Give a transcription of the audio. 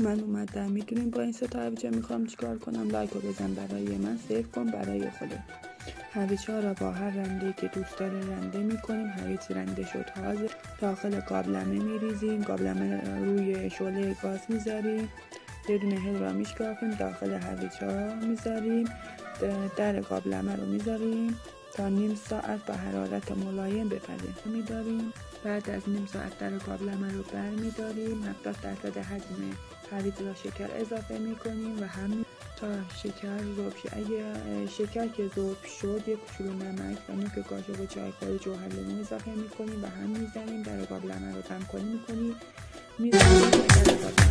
من اومدم. میدونیم با این 3 تا هویج میخوام چیکار کنم؟ لایک رو بزن برای من، سیو کن برای خودت. هویج ها را با هر رنده که دوست داره رنده میکنیم. هویج رنده شد حاضر. داخل قابلمه میریزیم. قابلمه روی شعله گاز میذاریم. یه دونه هل را میشکافیم. داخل هویج ها میذاریم. در قابلمه رو میذاریم تا نیم ساعت با حرارت ملایم بپزه میداریم. بعد از نیم ساعت در قابلمه رو برمیداریم. 70% حجم هویج را شکر اضافه میکنیم و همین تا شکر ذوب شه. اگه شکر که ذوب شد یک کوچولو نمک و نوک قاشق چای خورده جوهر لیمو اضافه میکنیم و هم میزنیم. در قابلمه رو بم کنی میکنیم میزنیم.